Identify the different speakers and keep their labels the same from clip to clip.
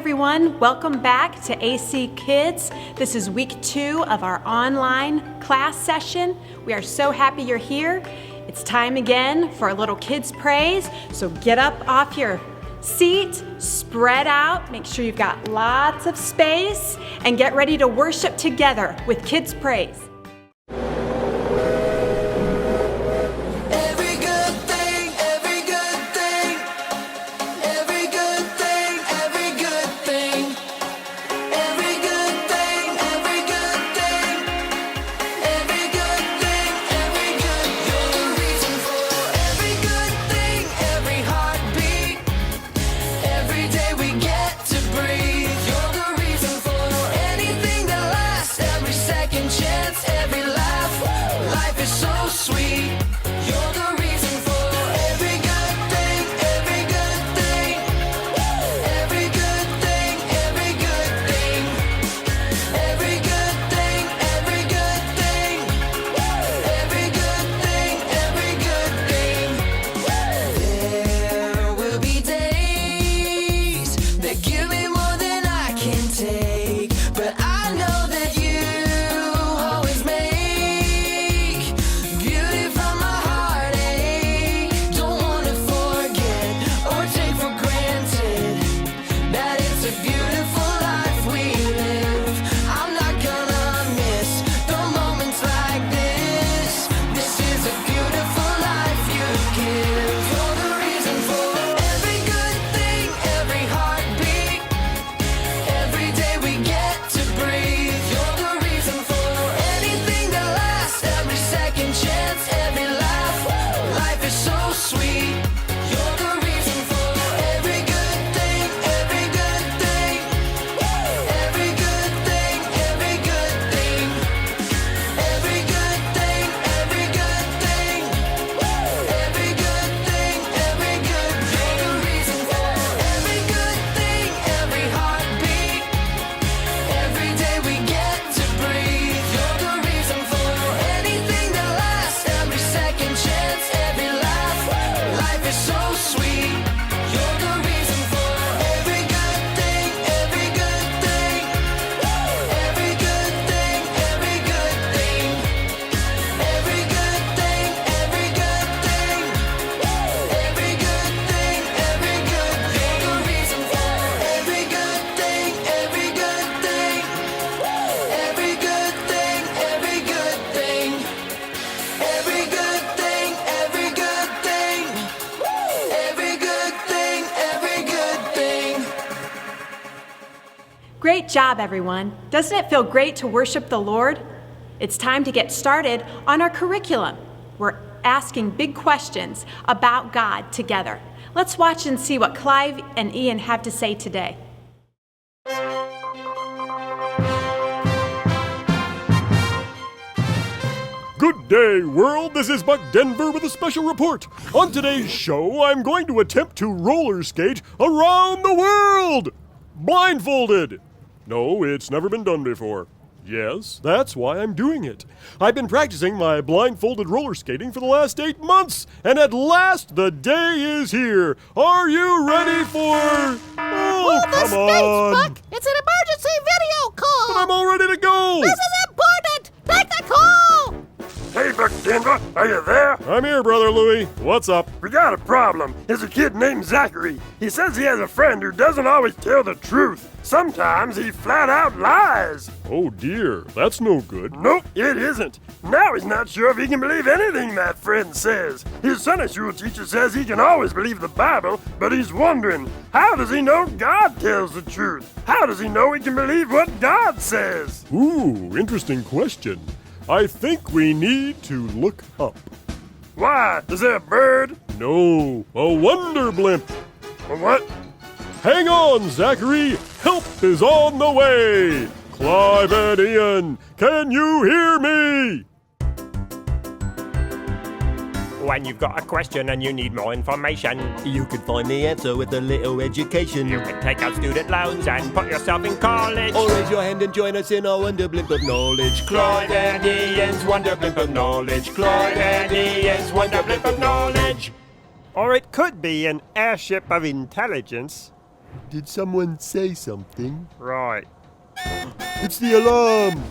Speaker 1: everyone, welcome back to ACKids. This is week 2 of our online class session. We are so happy you're here. It's time again for a little kids praise. So get up off your seat, spread out, make sure you've got lots of space, and get ready to worship together with kids praise. Great job, everyone. Doesn't it feel great to worship the Lord? It's time to get started on our curriculum. We're asking big questions about God together. Let's watch and see what Clive and Ian have to say today.
Speaker 2: Good day, world. This is Buck Denver with a special report. On today's show, I'm going to attempt to roller skate around the world, blindfolded. No, it's never been done before. Yes, that's why I'm doing it. I've been practicing my blindfolded roller skating for the last 8 months, and at last the day is here. Are you ready for... Oh, come on.
Speaker 3: Buck. It's an emergency video call.
Speaker 2: But I'm all ready to go.
Speaker 3: This is important. Take the call.
Speaker 4: Hey, Buck Denver, are you there?
Speaker 2: I'm here, Brother Louie. What's up?
Speaker 4: We got a problem. There's a kid named Zachary. He says he has a friend who doesn't always tell the truth. Sometimes he flat out lies.
Speaker 2: Oh, dear. That's no good.
Speaker 4: Nope, it isn't. Now he's not sure if he can believe anything that friend says. His Sunday school teacher says he can always believe the Bible, but he's wondering, how does he know God tells the truth? How does he know he can believe what God says?
Speaker 2: Ooh, interesting question. I think we need to look up.
Speaker 4: Why? Is there a bird?
Speaker 2: No, a wonder blimp.
Speaker 4: A what?
Speaker 2: Hang on, Zachary. Help is on the way. Clive and Ian, can you hear me?
Speaker 5: When you've got a question and you need more information,
Speaker 6: you can find the answer with a little education.
Speaker 5: You can take out student loans and put yourself in college.
Speaker 6: Or raise your hand and join us in our wonder blimp of knowledge.
Speaker 5: Clive and Ian's wonder blimp of knowledge. Clive and Ian's wonder blimp of knowledge.
Speaker 7: Or it could be an airship of intelligence.
Speaker 6: Did someone say something?
Speaker 4: Right.
Speaker 6: It's the alarm!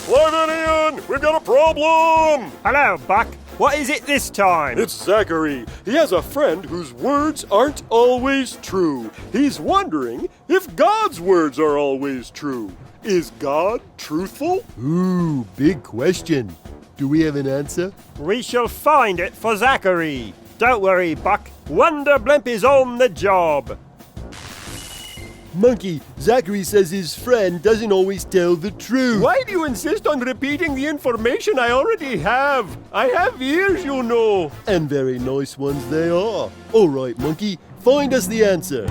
Speaker 2: Live in, Ian! We've got a problem!
Speaker 4: Hello, Buck. What is it this time?
Speaker 2: It's Zachary. He has a friend whose words aren't always true. He's wondering if God's words are always true. Is God truthful?
Speaker 6: Ooh, big question. Do we have an answer?
Speaker 4: We shall find it for Zachary. Don't worry, Buck. Wonder Blimp is on the job.
Speaker 6: Monkey, Zachary says his friend doesn't always tell the truth.
Speaker 2: Why do you insist on repeating the information I already have? I have ears, you know.
Speaker 6: And very nice ones they are. All right, Monkey, find us the answer.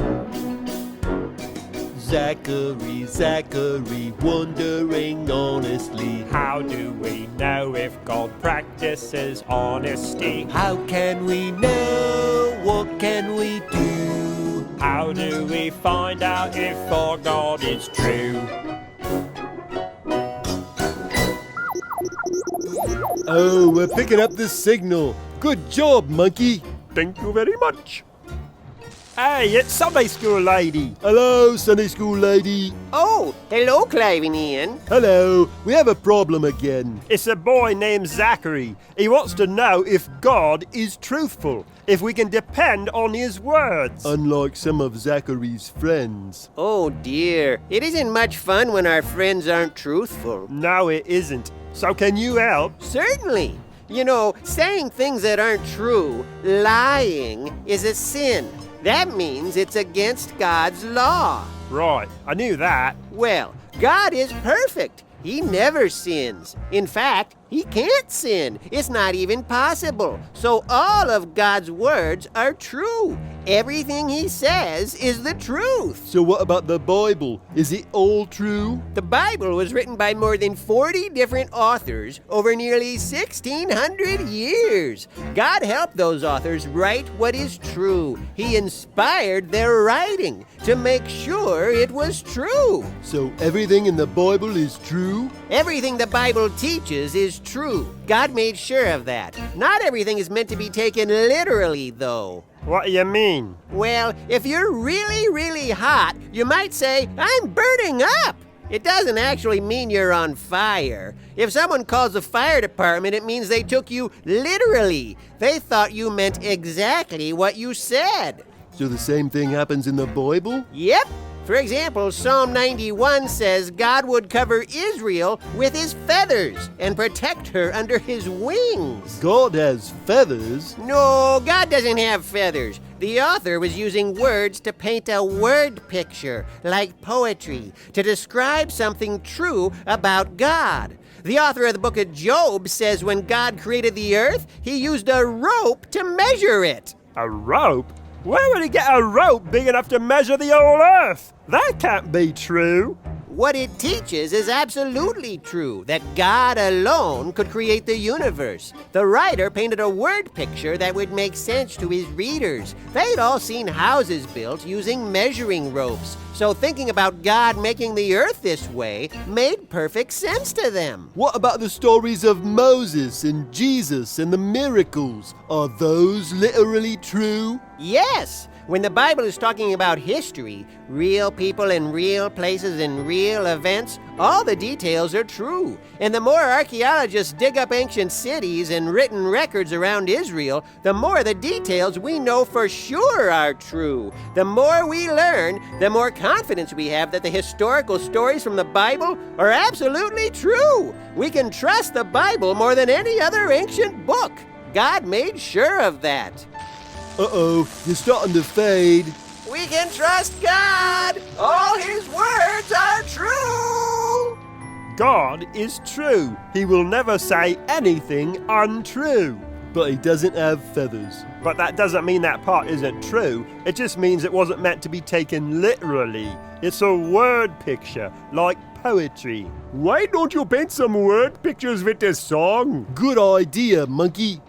Speaker 6: Zachary, Zachary, wondering honestly.
Speaker 5: How do we know if God practices honesty?
Speaker 6: How can we know? What can we do?
Speaker 5: How do we find out if our God is true?
Speaker 6: Oh, we're picking up the signal. Good job, Monkey.
Speaker 2: Thank you very much.
Speaker 4: Hey, it's Sunday school lady.
Speaker 6: Hello, Sunday school lady.
Speaker 7: Oh, hello, Clive and Ian.
Speaker 6: Hello, we have a problem again.
Speaker 4: It's a boy named Zachary. He wants to know if God is truthful, if we can depend on his words.
Speaker 6: Unlike some of Zachary's friends.
Speaker 7: Oh dear, it isn't much fun when our friends aren't truthful.
Speaker 4: No, it isn't. So can you help?
Speaker 7: Certainly. You know, saying things that aren't true, lying, is a sin. That means it's against God's law.
Speaker 4: Right, I knew that.
Speaker 7: Well, God is perfect. He never sins. In fact, he can't sin. It's not even possible. So all of God's words are true. Everything he says is the truth.
Speaker 6: So what about the Bible? Is it all true?
Speaker 7: The Bible was written by more than 40 different authors over nearly 1,600 years. God helped those authors write what is true. He inspired their writing to make sure it was true.
Speaker 6: So everything in the Bible is true?
Speaker 7: Everything the Bible teaches is true. God made sure of that. Not everything is meant to be taken literally, though.
Speaker 4: What do you mean?
Speaker 7: Well, if you're really, really hot, you might say, I'm burning up. It doesn't actually mean you're on fire. If someone calls the fire department, it means they took you literally. They thought you meant exactly what you said.
Speaker 6: So the same thing happens in the Bible?
Speaker 7: Yep. For example, Psalm 91 says God would cover Israel with his feathers and protect her under his wings.
Speaker 6: God has feathers?
Speaker 7: No, God doesn't have feathers. The author was using words to paint a word picture, like poetry, to describe something true about God. The author of the book of Job says when God created the earth, he used a rope to measure it.
Speaker 4: A rope? Where would he get a rope big enough to measure the whole earth? That can't be true.
Speaker 7: What it teaches is absolutely true, that God alone could create the universe. The writer painted a word picture that would make sense to his readers. They'd all seen houses built using measuring ropes, so thinking about God making the earth this way made perfect sense to them.
Speaker 6: What about the stories of Moses and Jesus and the miracles? Are those literally true?
Speaker 7: Yes! When the Bible is talking about history, real people in real places and real events, all the details are true. And the more archaeologists dig up ancient cities and written records around Israel, the more the details we know for sure are true. The more we learn, the more confidence we have that the historical stories from the Bible are absolutely true. We can trust the Bible more than any other ancient book. God made sure of that.
Speaker 6: Uh-oh, you're starting to fade.
Speaker 7: We can trust God! All his words are true!
Speaker 4: God is true. He will never say anything untrue.
Speaker 6: But he doesn't have feathers.
Speaker 4: But that doesn't mean that part isn't true. It just means it wasn't meant to be taken literally. It's a word picture, like poetry.
Speaker 2: Why don't you paint some word pictures with this song?
Speaker 6: Good idea, Monkey.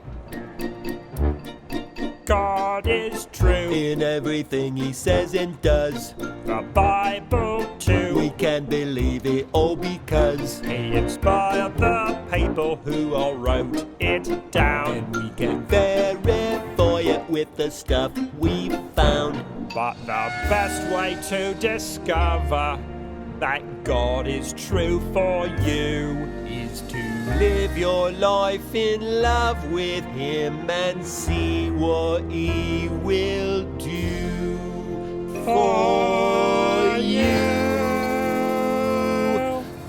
Speaker 5: God is true.
Speaker 6: In everything he says and does,
Speaker 5: The Bible too.
Speaker 6: we can believe it all because
Speaker 5: He inspired the people who all wrote it down.
Speaker 6: and we can verify it with the stuff we found.
Speaker 5: But the best way to discover that God is true for you
Speaker 7: Is to live your life in love with Him and see what He will do for you.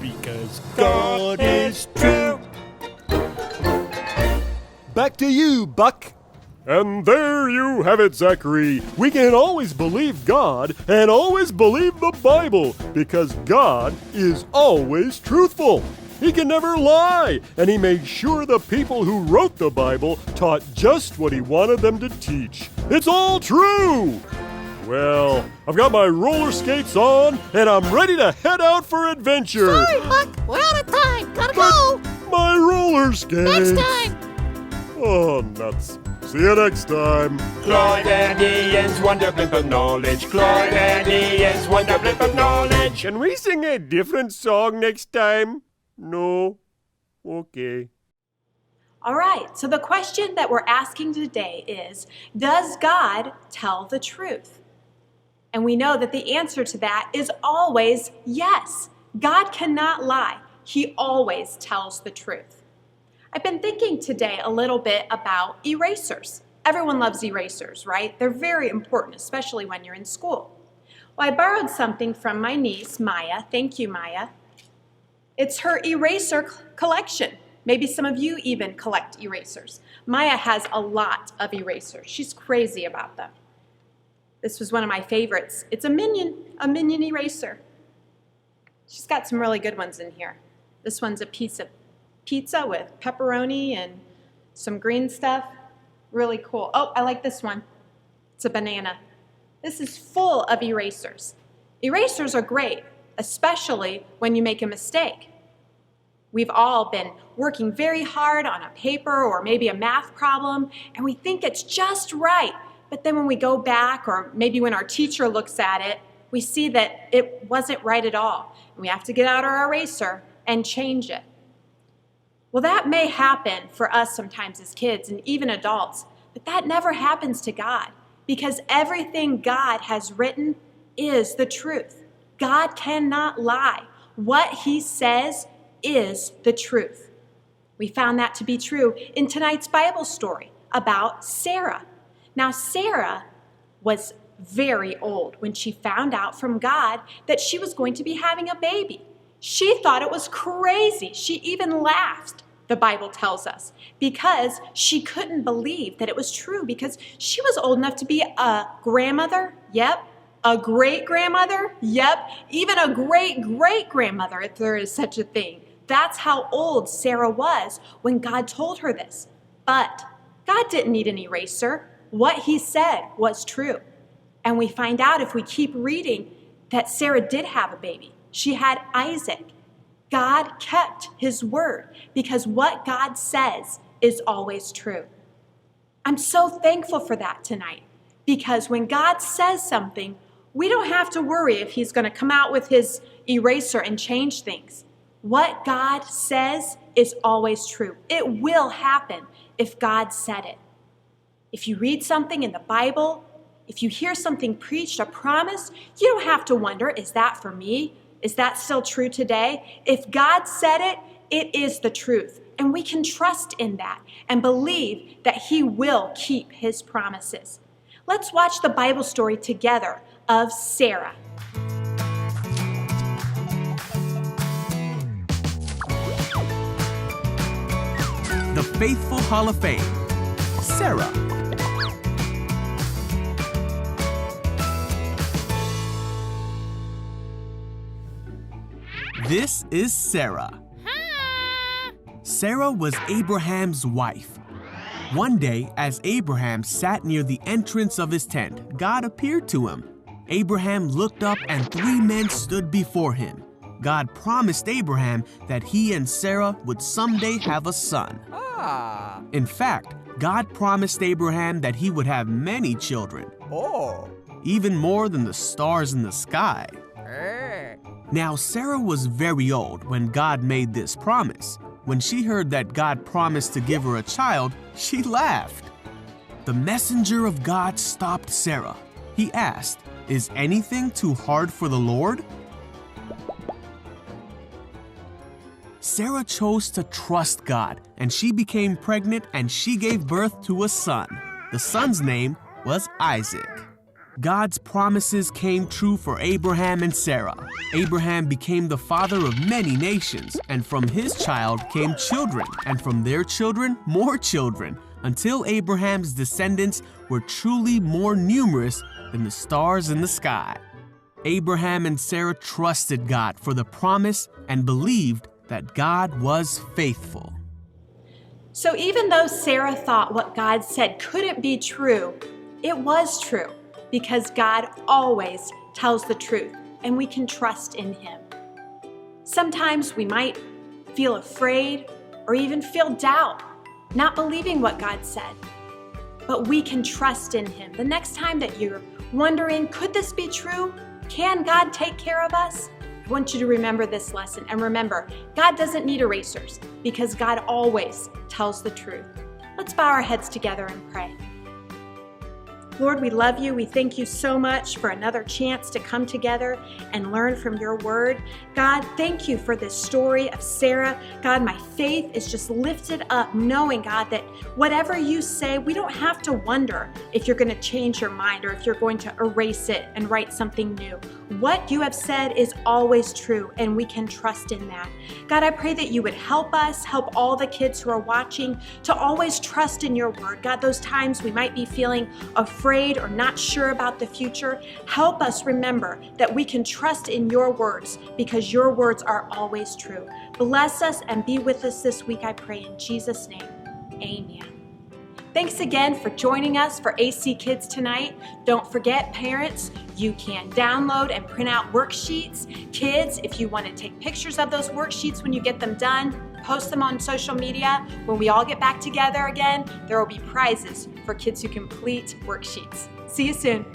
Speaker 5: because
Speaker 7: God is true.
Speaker 6: Back to you, Buck.
Speaker 2: And there you have it, Zachary. We can always believe God and always believe the Bible because God is always truthful. He can never lie, and He made sure the people who wrote the Bible taught just what He wanted them to teach. It's all true! Well, I've got my roller skates on, and I'm ready to head out for adventure.
Speaker 3: Sorry, Buck. We're out of time. Gotta go.
Speaker 2: My roller skates!
Speaker 3: Next time.
Speaker 2: Oh, nuts. See you next time.
Speaker 5: Clyde and Ian's Wonder Blimp of Knowledge. Clyde and Ian's Wonder Blimp of Knowledge.
Speaker 2: Can we sing a different song next time? No? Okay.
Speaker 1: All right, so the question that we're asking today is, does God tell the truth? And we know that the answer to that is always yes. God cannot lie. He always tells the truth. I've been thinking today a little bit about erasers. Everyone loves erasers, right? They're very important, especially when you're in school. Well, I borrowed something from my niece, Maya. Thank you, Maya. It's her eraser collection. Maybe some of you even collect erasers. Maya has a lot of erasers. She's crazy about them. This was one of my favorites. It's a minion eraser. She's got some really good ones in here. This one's a piece of pizza with pepperoni and some green stuff. Really cool. Oh, I like this one. It's a banana. This is full of erasers. Erasers are great, especially when you make a mistake. We've all been working very hard on a paper or maybe a math problem, and we think it's just right. But then when we go back, or maybe when our teacher looks at it, we see that it wasn't right at all. And we have to get out our eraser and change it. Well, that may happen for us sometimes as kids and even adults, but that never happens to God because everything God has written is the truth. God cannot lie. What He says is the truth. We found that to be true in tonight's Bible story about Sarah. Now, Sarah was very old when she found out from God that she was going to be having a baby. She thought it was crazy. She even laughed, the Bible tells us, because she couldn't believe that it was true because she was old enough to be a grandmother. Yep. A great-grandmother. Yep. Even a great-great-grandmother, if there is such a thing. That's how old Sarah was when God told her this. But God didn't need an eraser. What He said was true. And we find out if we keep reading that Sarah did have a baby. She had Isaac. God kept His word because what God says is always true. I'm so thankful for that tonight because when God says something, we don't have to worry if He's going to come out with His eraser and change things. What God says is always true. It will happen if God said it. If you read something in the Bible, if you hear something preached, a promise, you don't have to wonder, is that for me? Is that still true today? If God said it, it is the truth. And we can trust in that and believe that He will keep His promises. Let's watch the Bible story together of Sarah.
Speaker 8: The Faithful Hall of Fame. Sarah. This is Sarah. Sarah was Abraham's wife. One day, as Abraham sat near the entrance of his tent, God appeared to him. Abraham looked up and 3 men stood before him. God promised Abraham that he and Sarah would someday have a son. In fact, God promised Abraham that he would have many children. Even more than the stars in the sky. Now, Sarah was very old when God made this promise. When she heard that God promised to give her a child, she laughed. The messenger of God stopped Sarah. He asked, "Is anything too hard for the Lord?" Sarah chose to trust God, and she became pregnant and she gave birth to a son. The son's name was Isaac. God's promises came true for Abraham and Sarah. Abraham became the father of many nations, and from his child came children, and from their children, more children, until Abraham's descendants were truly more numerous than the stars in the sky. Abraham and Sarah trusted God for the promise and believed that God was faithful.
Speaker 1: So even though Sarah thought what God said couldn't be true, it was true because God always tells the truth and we can trust in Him. Sometimes we might feel afraid or even feel doubt, not believing what God said, but we can trust in Him. The next time that you're wondering, could this be true? Can God take care of us? I want you to remember this lesson. And remember, God doesn't need erasers because God always tells the truth. Let's bow our heads together and pray. Lord, we love you. We thank you so much for another chance to come together and learn from your word. God, thank you for this story of Sarah. God, my faith is just lifted up knowing, God, that whatever you say, we don't have to wonder if you're going to change your mind or if you're going to erase it and write something new. What you have said is always true, and we can trust in that. God, I pray that you would help us, help all the kids who are watching to always trust in your word. God, those times we might be feeling afraid or not sure about the future, help us remember that we can trust in your words because your words are always true. Bless us and be with us this week, I pray in Jesus' name. Amen. Thanks again for joining us for AC Kids tonight. Don't forget, parents, you can download and print out worksheets. Kids, if you want to take pictures of those worksheets when you get them done, post them on social media. When we all get back together again, there will be prizes for kids who complete worksheets. See you soon.